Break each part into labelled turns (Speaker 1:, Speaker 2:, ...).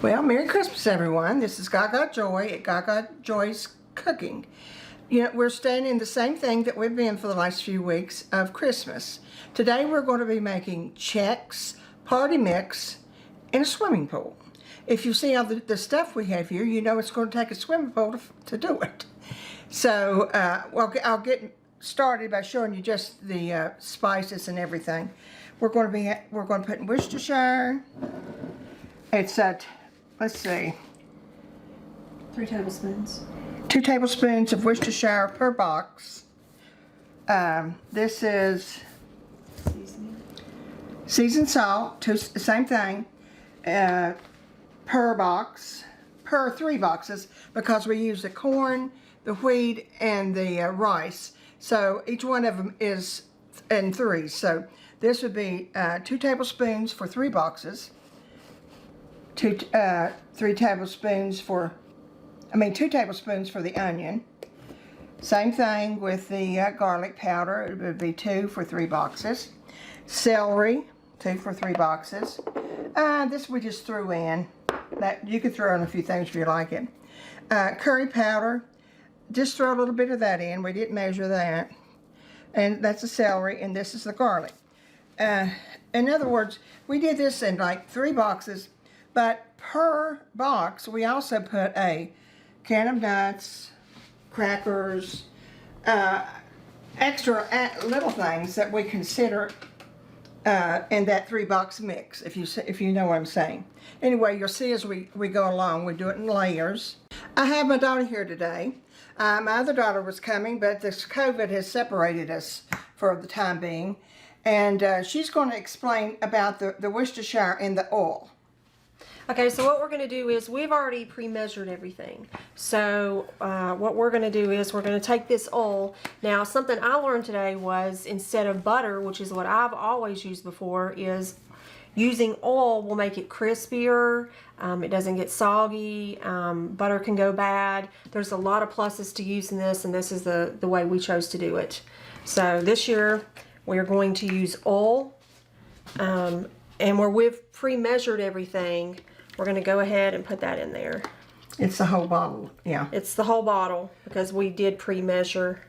Speaker 1: Well, Merry Christmas, everyone. This is Gagajoy at Gagajoy's Cooking. You know, we're staying in the same thing that we've been for the last few weeks of Christmas. Today we're going to be making Chex, party mix, in a swimming pool. If you see all the stuff we have here, you know it's going to take a swimming pool to do it. So, well, I'll get started by showing you just the spices and everything. We're going to put in Worcestershire. It's let's see,
Speaker 2: 3 tablespoons.
Speaker 1: 2 tablespoons of Worcestershire per box. This is seasoned salt, same thing, per box, per 3 boxes, because we use the corn, the wheat, and the rice. So each one of them is in 3. So this would be 2 tablespoons for 3 boxes. 3 tablespoons for, 2 tablespoons for the onion. Same thing with the garlic powder. It would be 2 for 3 boxes. Celery, 2 for 3 boxes. This we just threw in. That you could throw in a few things if you like it. Curry powder, just throw a little bit of that in. We didn't measure that. And that's the celery, and this is the garlic. In other words, we did this in like 3 boxes. But per box, we also put a can of nuts, crackers, extra little things that we consider in that 3-box mix, if you know what I'm saying. Anyway, you'll see as we go along, we do it in layers. I have my daughter here today. My other daughter was coming, but this COVID has separated us for the time being. And she's going to explain about the Worcestershire and the oil.
Speaker 2: Okay, so what we're going to do is we've already pre-measured everything. So what we're going to do is we're going to take this oil. Now, something I learned today was instead of butter, which is what I've always used before, is using oil will make it crispier. It doesn't get soggy. Butter can go bad. There's a lot of pluses to using this, and this is the way we chose to do it. So this year we're going to use oil, and where we've pre-measured everything, we're going to go ahead and put that in there.
Speaker 1: It's the whole bottle, yeah.
Speaker 2: It's the whole bottle because we did pre-measure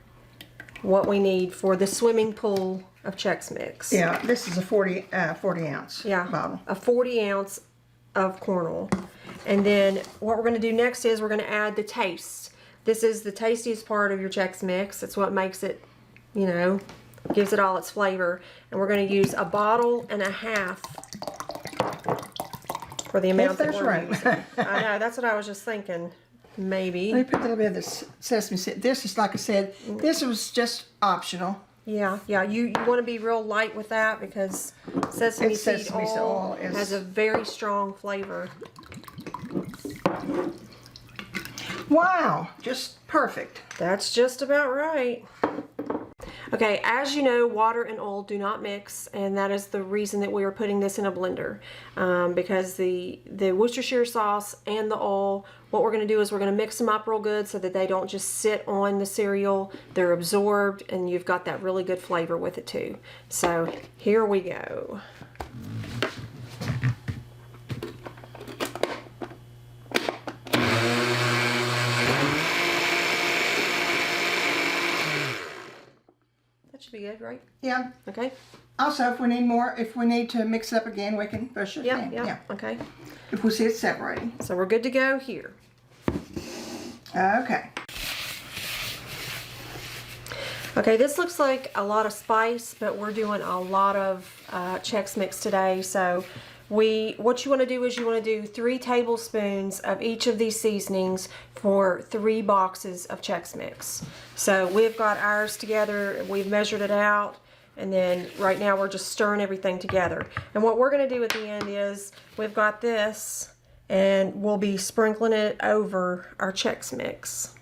Speaker 2: what we need for the swimming pool of Chex Mix.
Speaker 1: Yeah, this is a 40 ounce bottle.
Speaker 2: A 40 ounce of corn oil. And then what we're going to do next is we're going to add the taste. This is the tastiest part of your Chex Mix. It's what makes it, you know, gives it all its flavor. And we're going to use 1.5 bottles for the amount that we're using. I know, that's what I was just thinking. Maybe.
Speaker 1: Let me put a little bit of this sesame seed. This is, like I said, this was just optional.
Speaker 2: Yeah, you want to be real light with that because sesame seed oil has a very strong flavor.
Speaker 1: Wow, just perfect.
Speaker 2: That's just about right. Okay, as you know, water and oil do not mix, and that is the reason that we are putting this in a blender, because the Worcestershire sauce and the oil, what we're going to do is we're going to mix them up real good so that they don't just sit on the cereal. They're absorbed, and you've got that really good flavor with it too. So here we go. Should be good, right?
Speaker 1: Yeah.
Speaker 2: Okay.
Speaker 1: Also, if we need more, if we need to mix up again, we can push it in.
Speaker 2: Yeah. Okay.
Speaker 1: If we see it separating.
Speaker 2: So we're good to go here.
Speaker 1: Okay.
Speaker 2: Okay, this looks like a lot of spice, but we're doing a lot of Chex Mix today. So what you want to do is you want to do 3 tablespoons of each of these seasonings for 3 boxes of Chex Mix. So we've got ours together, we've measured it out, and then right now we're just stirring everything together. And what we're going to do at the end is we've got this, and we'll be sprinkling it over our Chex Mix.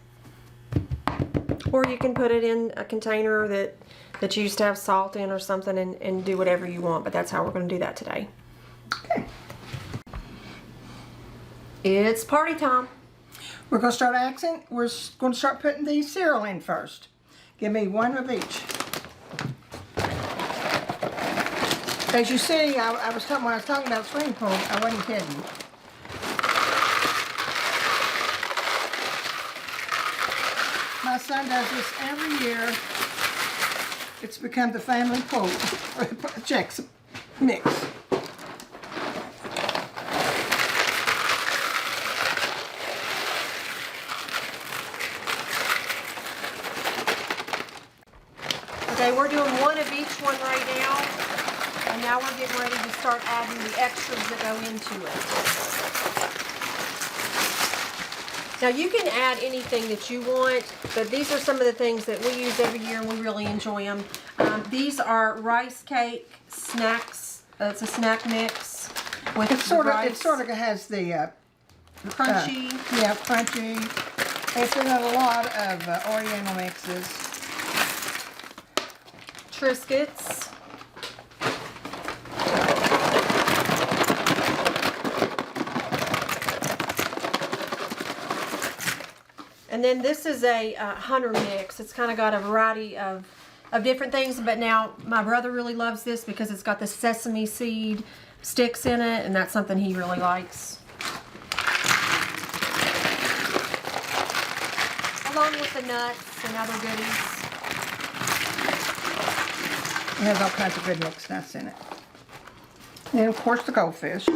Speaker 2: Or you can put it in a container that you used to have salt in or something and do whatever you want, but that's how we're going to do that today.
Speaker 1: Okay.
Speaker 2: It's party time.
Speaker 1: We're going to start axing. We're going to start putting the cereal in first. Give me 1 of each. As you see, when I was talking about swimming pool, I wasn't kidding. son does this every year. It's become the family quote, Chex mix.
Speaker 2: Okay, we're doing one of each one right now. And now we're getting ready to start adding the extras that go into it. Now you can add anything that you want, but these are some of the things that we use every year and we really enjoy them. These are rice cake snacks. It's a snack mix with
Speaker 1: It sort
Speaker 2: rice.
Speaker 1: of has the
Speaker 2: Crunchy.
Speaker 1: yeah, crunchy. It's in a lot of Oriental mixes.
Speaker 2: Triscuits. And then this is a hunter mix. It's kind of got a variety of different things, but now my brother really loves this because it's got the sesame seed sticks in it, and that's something he really likes. Along with the nuts and other goodies.
Speaker 1: It has all kinds of good mixed nuts in it. And of course the goldfish.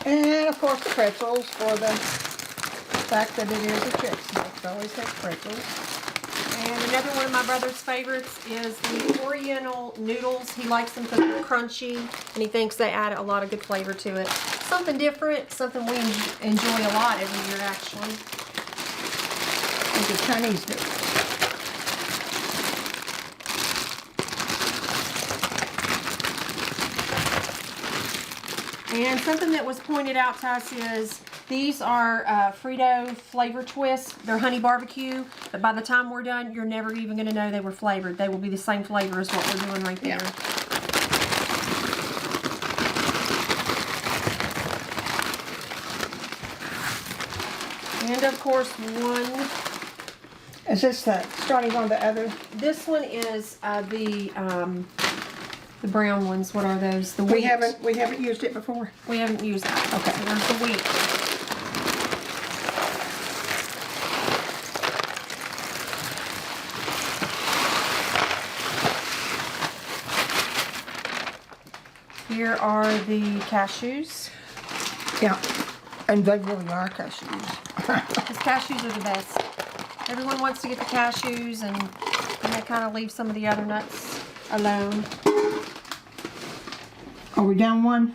Speaker 1: And of course the pretzels, for the fact that it is a Chex mix. Always has pretzels.
Speaker 2: And another one of my brother's favorites is the Oriental noodles. He likes them because they're crunchy, and he thinks they add a lot of good flavor to it. Something different, something we enjoy a lot every year, actually.
Speaker 1: It's a Chinese noodles.
Speaker 2: And something that was pointed out to us is these are Frito flavor twists. They're honey barbecue, but by the time we're done, you're never even going to know they were flavored. They will be the same flavor as what we're doing right there.
Speaker 1: Yeah.
Speaker 2: And of course, one.
Speaker 1: Is this starting on the other?
Speaker 2: This one is the brown ones. What are those? The wheat.
Speaker 1: We haven't used it before.
Speaker 2: We haven't used that.
Speaker 1: Okay.
Speaker 2: So there's the wheat. Here are the cashews.
Speaker 1: Yeah. And they really are cashews.
Speaker 2: Because cashews are the best. Everyone wants to get the cashews, and they kind of leave some of the other nuts alone.
Speaker 1: Are we down one?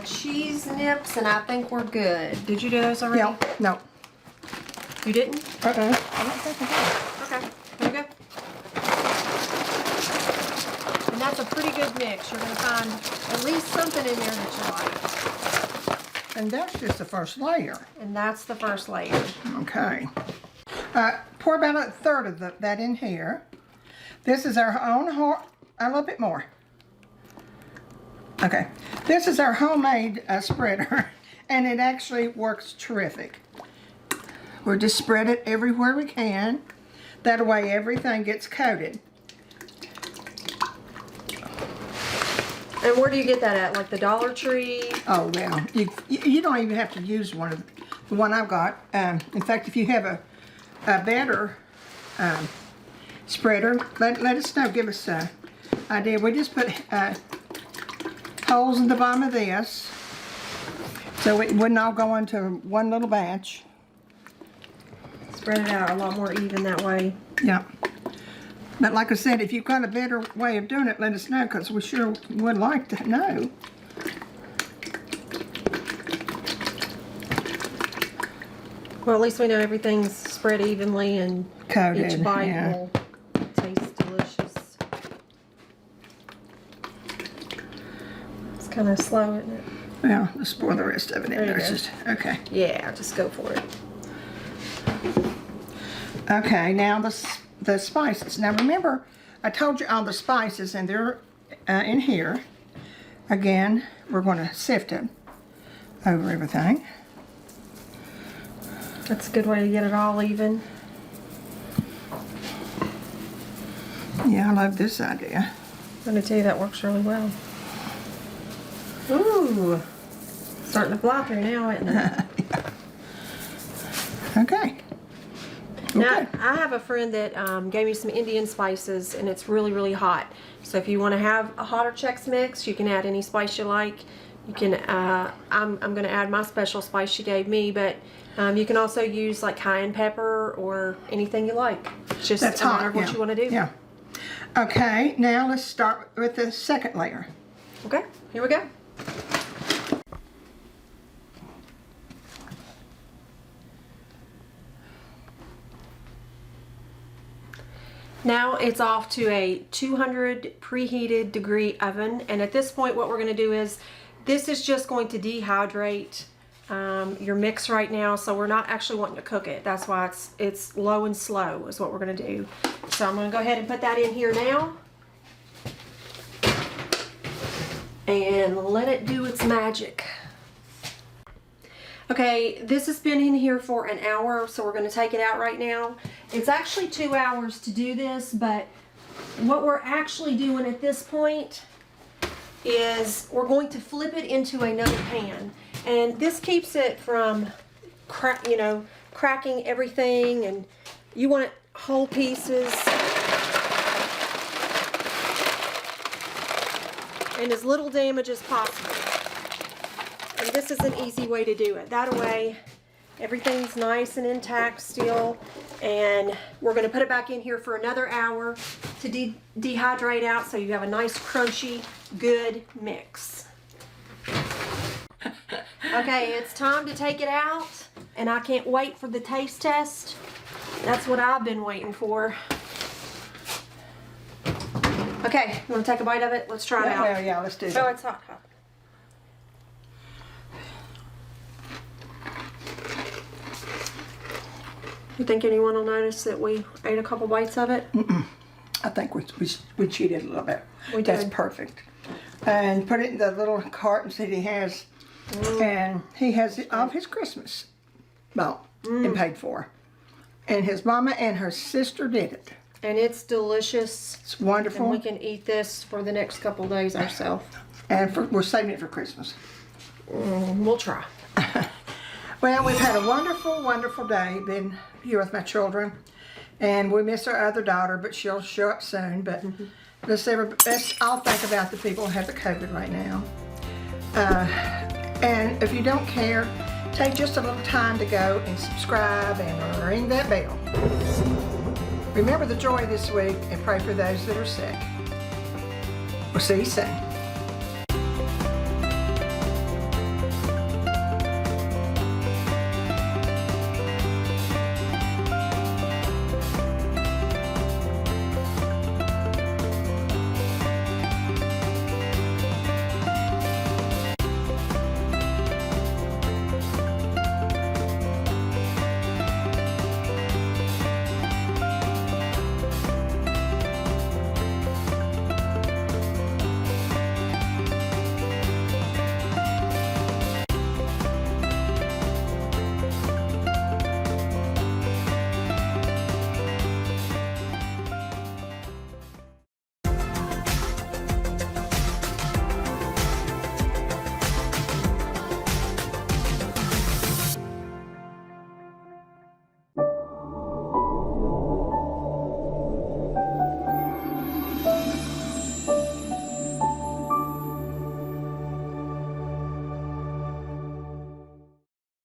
Speaker 2: Cheese nips, and I think we're good. Did you do those already?
Speaker 1: Yeah. No.
Speaker 2: You didn't?
Speaker 1: I don't think I
Speaker 2: Okay, here we go. And that's a pretty good mix. You're going to find at least something in there that you like.
Speaker 1: did. And that's just the first layer.
Speaker 2: And that's the first layer.
Speaker 1: Okay. Pour about a third of that in here. This is our own, a little bit more. Okay. This is our homemade spreader, and it actually works terrific. We'll just spread it everywhere we can. That way everything gets coated.
Speaker 2: And where do you get that at? Like the Dollar Tree?
Speaker 1: Oh, yeah. You don't even have to use one of the one I've got. In fact, if you have a better spreader, let us know. Give us an idea. We just put holes in the bottom of this so it wouldn't all go into one little batch.
Speaker 2: Spread it out a lot more even that way.
Speaker 1: Yeah. But like I said, if you've got a better way of doing it, let us know, because we sure would like to know.
Speaker 2: Well, at least we know everything's spread evenly and
Speaker 1: Coated,
Speaker 2: each bite
Speaker 1: yeah.
Speaker 2: will taste delicious. It's kind of slow, isn't it?
Speaker 1: Well, let's pour the rest of it in
Speaker 2: There you
Speaker 1: there.
Speaker 2: go.
Speaker 1: Just, okay.
Speaker 2: Yeah, just go for it.
Speaker 1: Okay, now the spices. Now remember, I told you all the spices, and they're in here. Again, we're going to sift it over everything.
Speaker 2: That's a good way to get it all even.
Speaker 1: Yeah, I love this idea.
Speaker 2: I'm going to tell you that works really well. Ooh, Starting to fly through now, isn't it?
Speaker 1: Okay.
Speaker 2: Now,
Speaker 1: Okay.
Speaker 2: I have a friend that gave me some Indian spices, and it's really, really hot. So if you want to have a hotter Chex Mix, you can add any spice you like. You can, I'm going to add my special spice she gave me, but you can also use like cayenne pepper or anything you like. It's just
Speaker 1: That's
Speaker 2: a matter
Speaker 1: hot,
Speaker 2: of what
Speaker 1: yeah.
Speaker 2: you want to do.
Speaker 1: Yeah. Okay, now let's start with the second layer.
Speaker 2: Okay, here we go. Now it's off to a 200 preheated degree oven, and at this point what we're going to do is, this is just going to dehydrate your mix right now, so we're not actually wanting to cook it. That's why it's low and slow is what we're going to do. So I'm going to go ahead and put that in here now and let it do its magic. Okay, this has been in here for an hour, so we're going to take it out right now. It's actually 2 hours to do this, but what we're actually doing at this point is we're going to flip it into another pan. And this keeps it from cracking everything, and you want it whole pieces and as little damage as possible. And this is an easy way to do it. That way, everything's nice and intact still. And we're going to put it back in here for another hour to dehydrate out, so you have a nice crunchy, good mix. Okay, it's time to take it out, and I can't wait for the taste test. That's what I've been waiting for. Okay, you want to take a bite of it? Let's try it out.
Speaker 1: Well, yeah, let's do
Speaker 2: Oh,
Speaker 1: that.
Speaker 2: it's hot, hot. You think anyone will notice that we ate a couple bites of it?
Speaker 1: I think we cheated a little bit.
Speaker 2: We
Speaker 1: That's
Speaker 2: did.
Speaker 1: perfect. And put it in the little cartons that he has. And he has it off his Christmas bought and paid for. And his mama and her sister did it.
Speaker 2: And it's delicious.
Speaker 1: It's wonderful.
Speaker 2: And we can eat this for the next couple days ourselves.
Speaker 1: And we're saving it for Christmas.
Speaker 2: We'll try.
Speaker 1: Well, we've had a wonderful, wonderful day. Been here with my children. And we miss our other daughter, but she'll show up soon. But let's all think about the people who have the COVID right now. And if you don't care, take just a little time to go and subscribe and ring that bell. Remember the joy this week and pray for those that are sick. We'll see you soon.